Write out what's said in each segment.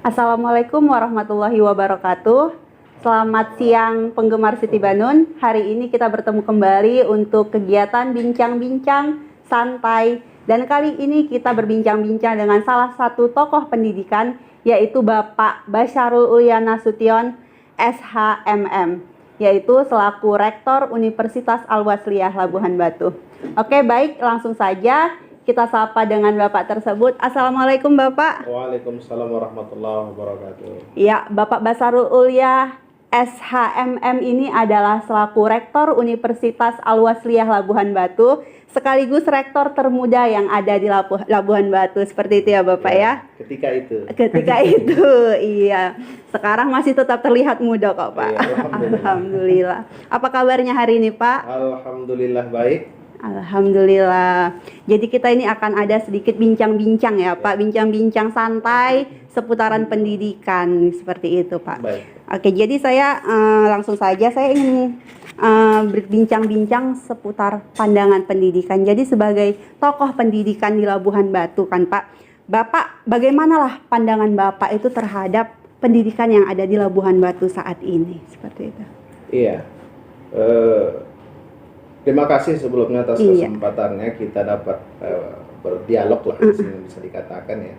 Assalamualaikum warahmatullahi wabarakatuh. Selamat siang penggemar Siti Banun. Hari ini kita bertemu kembali untuk kegiatan bincang-bincang santai. Dan kali ini kita berbincang-bincang dengan salah satu tokoh pendidikan, yaitu Bapak Basyarul Ulya Nasution, SHMM, yaitu selaku Rektor Universitas Al-Wasliyah Labuhan Batu. Oke, baik, langsung saja kita sapa dengan Bapak tersebut. Assalamualaikum Bapak. Waalaikumsalam warahmatullahi wabarakatuh. Ya, Bapak Basyarul Ulya SHMM ini adalah selaku Rektor Universitas Al-Wasliyah Labuhan Batu, sekaligus rektor termuda yang ada di Labuhan Batu. Seperti itu ya Bapak ya? Ketika itu. Ketika itu, iya. Sekarang masih tetap terlihat muda kok Pak. Iya, alhamdulillah. Apa kabarnya hari ini Pak? Alhamdulillah baik. Alhamdulillah. Jadi kita ini akan ada sedikit bincang-bincang ya Pak, bincang-bincang santai seputaran pendidikan, seperti itu Pak. Baik. Oke, jadi saya langsung saja saya ingin berbincang-bincang seputar pandangan pendidikan. Jadi sebagai tokoh pendidikan di Labuhan Batu kan Pak, Bapak bagaimanalah pandangan Bapak itu terhadap pendidikan yang ada di Labuhan Batu saat ini, seperti itu. Iya. Terima kasih sebelumnya atas kesempatannya kita dapat berdialog lah di sini, bisa dikatakan ya,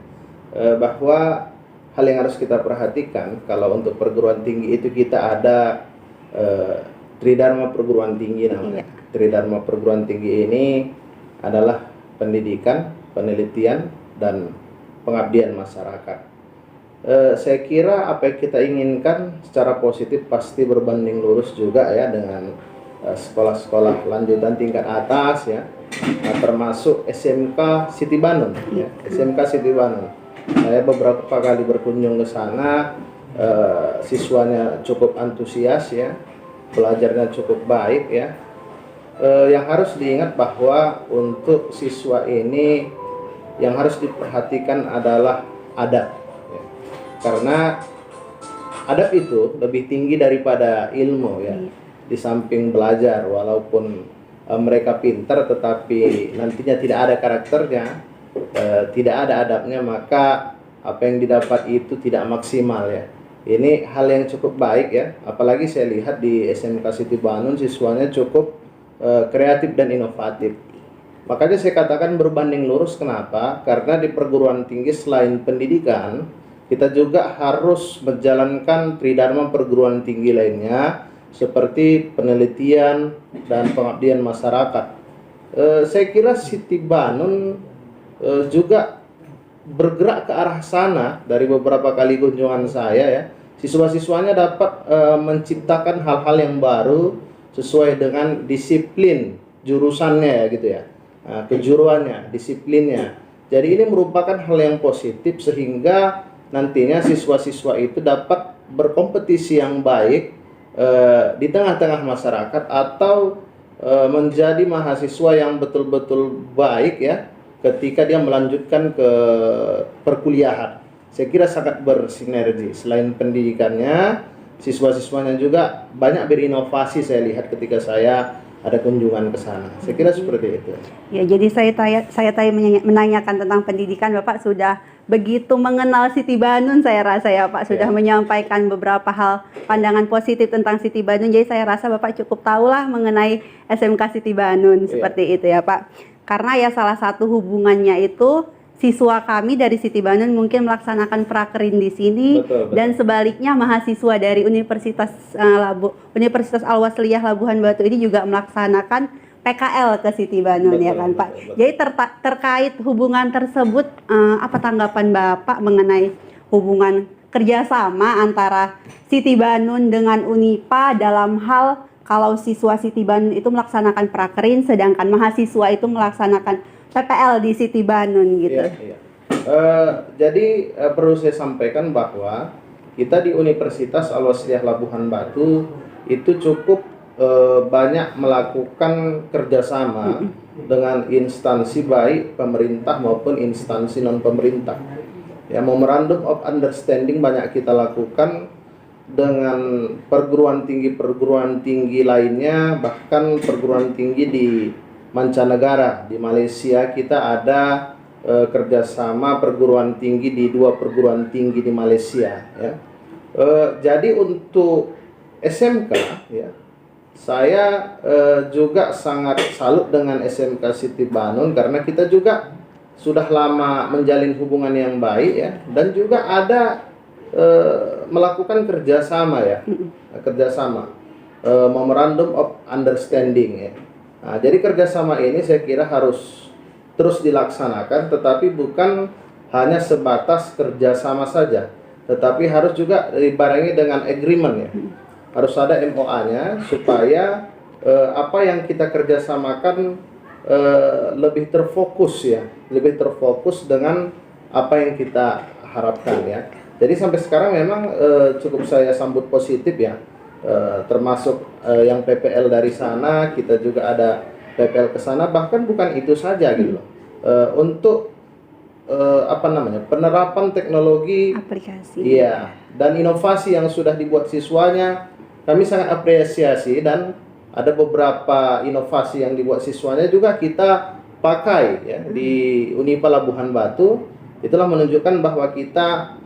bahwa hal yang harus kita perhatikan kalau untuk perguruan tinggi itu kita ada Tridharma perguruan tinggi namanya. Tridharma perguruan tinggi ini adalah pendidikan, penelitian, dan pengabdian masyarakat. Saya kira apa yang kita inginkan secara positif pasti berbanding lurus juga ya dengan sekolah-sekolah lanjutan tingkat atas ya, termasuk SMK Siti Banun ya, SMK Siti Banun. Saya beberapa kali berkunjung ke sana, siswanya cukup antusias ya, belajarnya cukup baik ya. Yang harus diingat bahwa untuk siswa ini yang harus diperhatikan adalah adab ya. Karena adab itu lebih tinggi daripada ilmu ya. Di samping belajar, walaupun mereka pintar tetapi nantinya tidak ada karakternya, tidak ada adabnya, maka apa yang didapat itu tidak maksimal ya. Ini hal yang cukup baik ya, apalagi saya lihat di SMK Siti Banun siswanya cukup kreatif dan inovatif. Makanya saya katakan berbanding lurus. Kenapa? Karena di perguruan tinggi selain pendidikan, kita juga harus menjalankan tridharma perguruan tinggi lainnya, seperti penelitian dan pengabdian masyarakat. Saya kira Siti Banun juga bergerak ke arah sana. Dari beberapa kali kunjungan saya ya, siswa-siswanya dapat menciptakan hal-hal yang baru sesuai dengan disiplin jurusannya ya gitu ya, kejuruannya, disiplinnya. Jadi ini merupakan hal yang positif sehingga nantinya siswa-siswa itu dapat berkompetisi yang baik di tengah-tengah masyarakat, atau menjadi mahasiswa yang betul-betul baik ya ketika dia melanjutkan ke perkuliahan. Saya kira sangat bersinergi. Selain pendidikannya, siswa-siswanya juga banyak berinovasi, saya lihat ketika saya ada kunjungan ke sana. Saya kira seperti itu. Ya, jadi saya tadi menanyakan tentang pendidikan, Bapak sudah begitu mengenal Siti Banun, saya rasa ya Pak, sudah menyampaikan beberapa hal pandangan positif tentang Siti Banun. Jadi saya rasa Bapak cukup tahulah mengenai SMK Siti Banun, seperti itu ya Pak. Karena ya salah satu hubungannya itu siswa kami dari Siti Banun mungkin melaksanakan prakerin di sini, betul. Dan sebaliknya mahasiswa dari Universitas Al-Wasliyah Labuhan Batu ini juga melaksanakan PKL ke Siti Banun, betul, ya kan Pak. Betul. Jadi terkait hubungan tersebut, apa tanggapan Bapak mengenai hubungan kerjasama antara Siti Banun dengan Unipa dalam hal kalau siswa Siti Banun itu melaksanakan prakerin, sedangkan mahasiswa itu melaksanakan PPL di Siti Banun gitu. Iya. Jadi perlu saya sampaikan bahwa kita di Universitas Al-Wasliyah Labuhan Batu itu cukup banyak melakukan kerjasama dengan instansi baik pemerintah maupun instansi non pemerintah. Ya, Memorandum of Understanding banyak kita lakukan dengan perguruan tinggi lainnya, bahkan perguruan tinggi di mancanegara. Di Malaysia kita ada kerjasama perguruan tinggi di 2 perguruan tinggi di Malaysia ya. Jadi untuk SMK ya, saya juga sangat salut dengan SMK Siti Banun karena kita juga sudah lama menjalin hubungan yang baik ya, dan juga ada melakukan kerjasama ya, kerjasama Memorandum of Understanding ya. Nah, jadi kerjasama ini saya kira harus terus dilaksanakan, tetapi bukan hanya sebatas kerjasama saja, tetapi harus juga dibarengi dengan agreement ya. Harus ada MOA-nya supaya apa yang kita kerjasamakan lebih terfokus ya, lebih terfokus dengan apa yang kita harapkan ya. Jadi sampai sekarang memang cukup saya sambut positif ya, termasuk yang PPL dari sana, kita juga ada PPL ke sana, bahkan bukan itu saja gitu loh. Untuk apa namanya, penerapan teknologi Aplikasi. iya, dan inovasi yang sudah dibuat siswanya, kami sangat apresiasi, dan ada beberapa inovasi yang dibuat siswanya juga kita pakai ya di Unipa Labuhan Batu. Itulah menunjukkan bahwa kita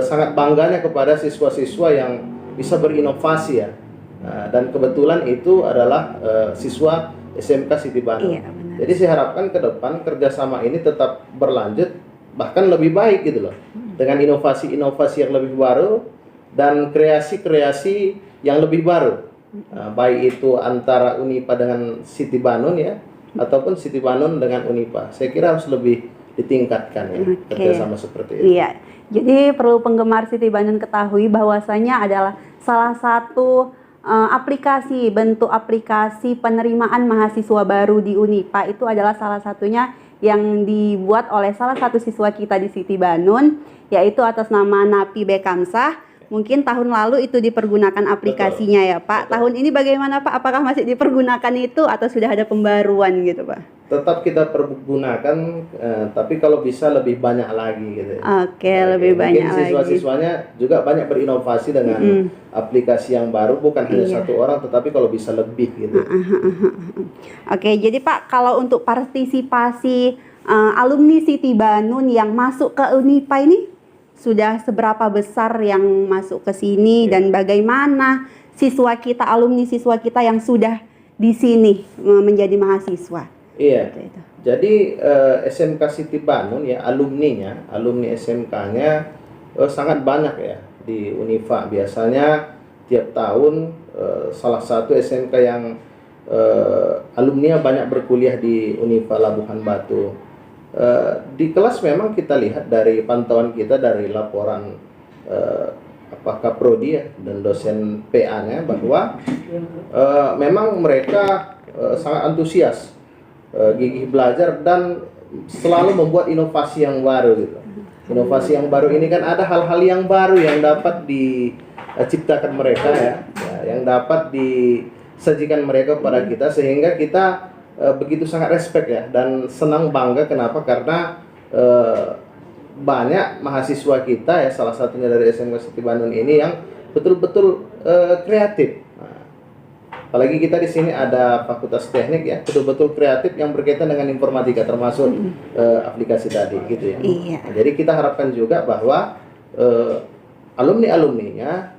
sangat bangganya kepada siswa-siswa yang bisa berinovasi ya. Dan kebetulan itu adalah siswa SMK Siti Banun. Iya, benar. Jadi saya harapkan ke depan kerjasama ini tetap berlanjut, bahkan lebih baik gitu loh, dengan inovasi-inovasi yang lebih baru dan kreasi-kreasi yang lebih baru, baik itu antara Unipa dengan Siti Banun ya, ataupun Siti Banun dengan Unipa. Saya kira harus lebih ditingkatkan ya, kerjasama seperti itu. Iya, jadi perlu penggemar Siti Banun ketahui bahwasanya adalah salah satu bentuk aplikasi penerimaan mahasiswa baru di Unipa itu adalah salah satunya yang dibuat oleh salah satu siswa kita di Siti Banun, yaitu atas nama Napi Bekamsah. Mungkin tahun lalu itu dipergunakan aplikasinya. Betul. Ya Pak. Betul. Tahun ini bagaimana Pak? Apakah masih dipergunakan itu atau sudah ada pembaruan gitu Pak? Tetap kita pergunakan, tapi kalau bisa lebih banyak lagi gitu. Oke, lebih banyak lagi. Siswa-siswanya juga banyak berinovasi dengan aplikasi yang baru, bukan hanya satu orang, tetapi kalau bisa lebih gitu. Oke, jadi Pak, kalau untuk partisipasi alumni Siti Banun yang masuk ke Unipa ini sudah seberapa besar yang masuk ke sini dan bagaimana alumni siswa kita yang sudah di sini menjadi mahasiswa? Iya. Jadi SMK Siti Banun ya, alumni SMK-nya sangat banyak ya di Unifa. Biasanya tiap tahun salah satu SMK yang alumni banyak berkuliah di Unifa Labuhan Batu. Di kelas memang kita lihat dari pantauan kita dari laporan apakah prodi ya dan dosen PA-nya bahwa memang mereka sangat antusias, gigih belajar dan selalu membuat inovasi yang baru gitu. Inovasi yang baru ini kan ada hal-hal yang baru yang dapat diciptakan mereka ya, yang dapat disajikan mereka kepada kita, sehingga kita begitu sangat respect ya dan senang bangga. Kenapa? Karena banyak mahasiswa kita ya, salah satunya dari SMK Siti Banun ini yang betul-betul kreatif. Apalagi kita di sini ada Fakultas Teknik ya, betul-betul kreatif yang berkaitan dengan informatika, termasuk aplikasi tadi gitu ya. Iya. Nah, jadi kita harapkan juga bahwa alumni-alumninya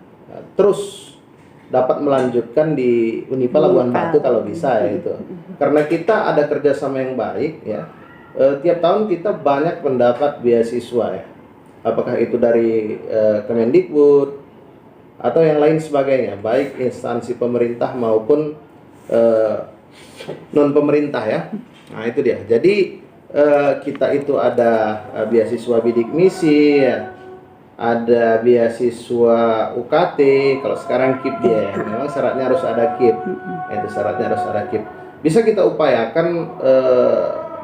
terus dapat melanjutkan di Unipa Labuhan Batu kalau bisa ya itu. Karena kita ada kerjasama yang baik ya. Tiap tahun kita banyak mendapat beasiswa ya. Apakah itu dari Kemendikbud atau yang lain sebagainya, baik instansi pemerintah maupun non pemerintah ya. Nah itu dia. Jadi kita itu ada beasiswa bidik misi ya, ada beasiswa UKT, kalau sekarang KIP dia ya. Memang syaratnya harus ada KIP. Itu syaratnya harus ada KIP. Bisa kita upayakan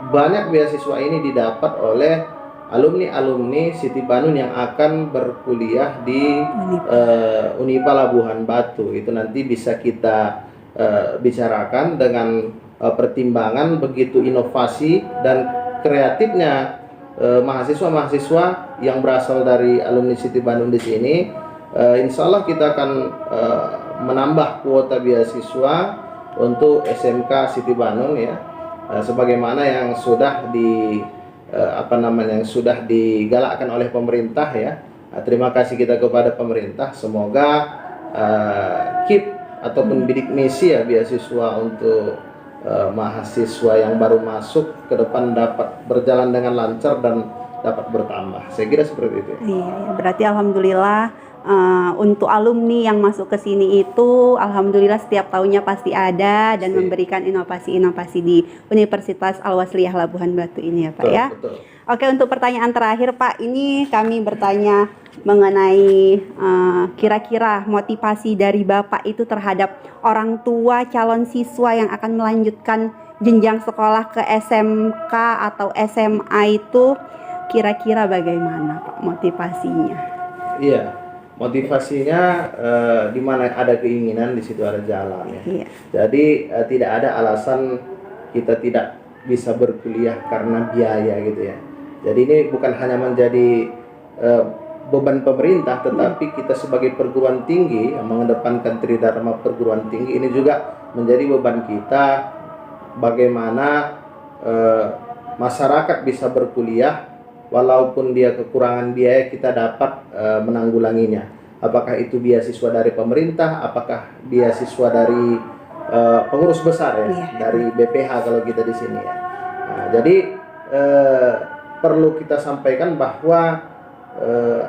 banyak beasiswa ini didapat oleh alumni-alumni Siti Banun yang akan berkuliah di Unipa Labuhan Batu. Itu nanti bisa kita bicarakan dengan pertimbangan begitu inovasi dan kreatifnya mahasiswa-mahasiswa yang berasal dari alumni Siti Banun di sini. Insya Allah kita akan menambah kuota beasiswa untuk SMK Siti Banun ya, sebagaimana yang sudah di yang sudah digalakkan oleh pemerintah ya. Terima kasih kita kepada pemerintah. Semoga KIP ataupun bidik misi ya, beasiswa untuk mahasiswa yang baru masuk ke depan dapat berjalan dengan lancar dan dapat bertambah. Saya kira seperti itu. Iya, berarti alhamdulillah untuk alumni yang masuk ke sini itu alhamdulillah setiap tahunnya pasti ada dan memberikan inovasi-inovasi di Universitas Al-Wasliyah Labuhan Batu ini ya Pak, betul, ya. Betul. Oke, untuk pertanyaan terakhir Pak, ini kami bertanya mengenai kira-kira motivasi dari Bapak itu terhadap orang tua calon siswa yang akan melanjutkan jenjang sekolah ke SMK atau SMA itu kira-kira bagaimana Pak motivasinya? Iya, motivasinya di mana ada keinginan di situ ada jalan ya. Iya. Jadi tidak ada alasan kita tidak bisa berkuliah karena biaya gitu ya. Jadi ini bukan hanya menjadi beban pemerintah, tetapi kita sebagai perguruan tinggi yang mengedepankan tridharma perguruan tinggi ini juga menjadi beban kita bagaimana masyarakat bisa berkuliah walaupun dia kekurangan biaya, kita dapat menanggulanginya. Apakah itu beasiswa dari pemerintah, apakah beasiswa dari pengurus besar ya, dari BPH kalau kita di sini ya. Nah, jadi perlu kita sampaikan bahwa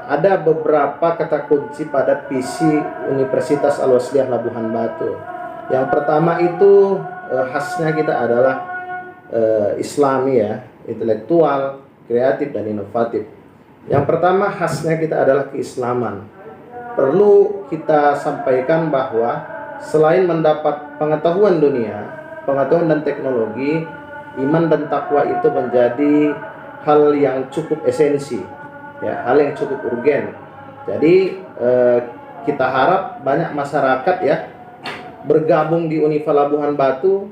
ada beberapa kata kunci pada visi Universitas Al-Wasliyah Labuhan Batu. Yang pertama itu khasnya kita adalah Islami ya, intelektual, kreatif dan inovatif. Yang pertama khasnya kita adalah keislaman. Perlu kita sampaikan bahwa selain mendapat pengetahuan dunia, pengetahuan dan teknologi, iman dan takwa itu menjadi hal yang cukup esensi, ya, hal yang cukup urgen. Jadi kita harap banyak masyarakat ya bergabung di Unifa Labuhan Batu,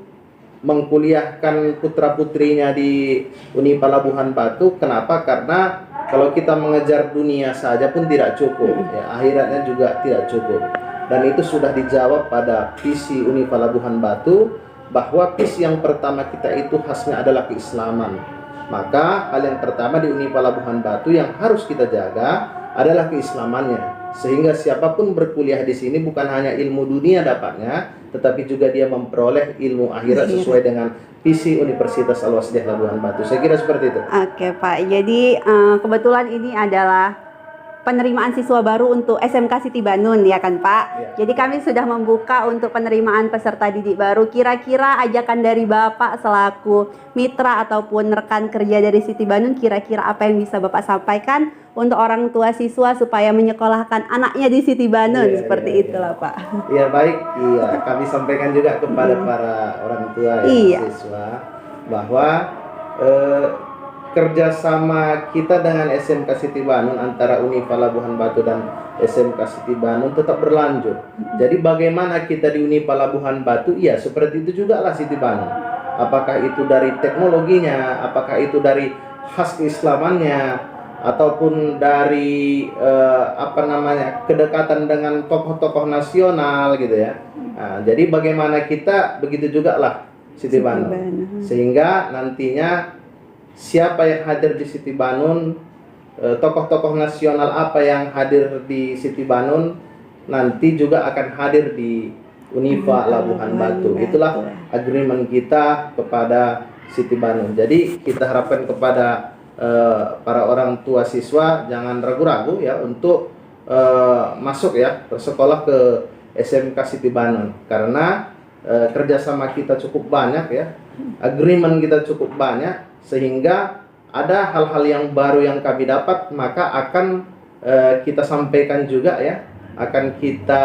mengkuliahkan putra-putrinya di Unifa Labuhan Batu. Kenapa? Karena kalau kita mengejar dunia saja pun tidak cukup, ya, akhiratnya juga tidak cukup. Dan itu sudah dijawab pada visi Unifa Labuhan Batu, bahwa visi yang pertama kita itu khasnya adalah keislaman. Maka hal yang pertama di Unifa Labuhan Batu yang harus kita jaga adalah keislamannya. Sehingga siapapun berkuliah di sini bukan hanya ilmu dunia dapatnya, tetapi juga dia memperoleh ilmu akhirat sesuai dengan visi Universitas Al-Wasliyah Labuhan Batu. Saya kira seperti itu. Oke Pak, jadi kebetulan ini adalah penerimaan siswa baru untuk SMK Siti Banun ya kan Pak. Ya. Jadi kami sudah membuka untuk penerimaan peserta didik baru. Kira-kira ajakan dari Bapak selaku mitra ataupun rekan kerja dari Siti Banun, kira-kira apa yang bisa Bapak sampaikan untuk orang tua siswa supaya menyekolahkan anaknya di Siti Banun, seperti itulah Pak. Iya baik, iya kami sampaikan juga kepada para orang tua ya, siswa bahwa kerjasama kita dengan SMK Siti Banun antara Unifa Labuhan Batu dan SMK Siti Banun tetap berlanjut. Jadi bagaimana kita di Unifa Labuhan Batu, ya seperti itu juga lah Siti Banun. Apakah itu dari teknologinya, apakah itu dari khas keislamannya, ataupun dari kedekatan dengan tokoh-tokoh nasional gitu ya. Nah, jadi bagaimana kita, begitu juga lah Siti Banun. Sehingga nantinya siapa yang hadir di Siti Banun, tokoh-tokoh nasional apa yang hadir di Siti Banun nanti juga akan hadir di Unifa Labuhan Batu. Itulah agreement kita kepada Siti Banun. Jadi kita harapkan kepada para orang tua siswa jangan ragu-ragu ya untuk masuk ya bersekolah ke SMK Siti Banun, karena kerjasama kita cukup banyak ya, agreement kita cukup banyak, sehingga ada hal-hal yang baru yang kami dapat maka akan kita sampaikan juga ya, akan kita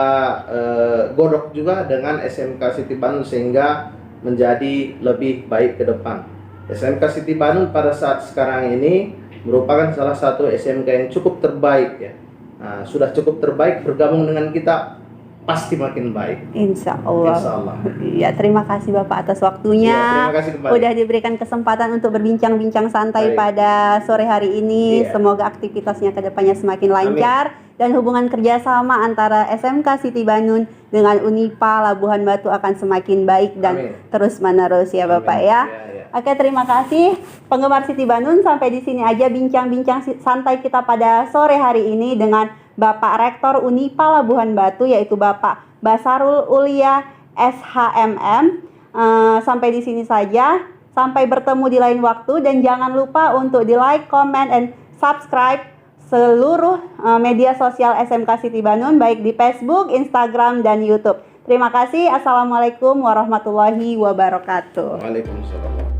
godok juga dengan SMK Siti Banun sehingga menjadi lebih baik ke depan. SMK Siti Banun pada saat sekarang ini merupakan salah satu SMK yang cukup terbaik ya. Nah, sudah cukup terbaik bergabung dengan kita pasti makin baik. Insya Allah. Insya Allah. Ya, terima kasih Bapak atas waktunya. Terima kasih kembali. Udah diberikan kesempatan untuk berbincang-bincang santai Baik. pada sore hari ini. Iya. Semoga aktivitasnya ke depannya semakin lancar. Dan hubungan kerjasama antara SMK Siti Banun dengan Unipa Labuhan Batu akan semakin baik dan terus menerus ya Bapak ya. Oke, terima kasih penggemar Siti Banun. Sampai di sini aja bincang-bincang santai kita pada sore hari ini dengan Bapak Rektor Unipa Labuhan Batu, yaitu Bapak Basarul Ulia SHMM. Sampai di sini saja. Sampai bertemu di lain waktu dan jangan lupa untuk di like, comment, and subscribe seluruh media sosial SMK Siti Banun, baik di Facebook, Instagram, dan YouTube. Terima kasih. Assalamualaikum warahmatullahi wabarakatuh. Waalaikumsalam.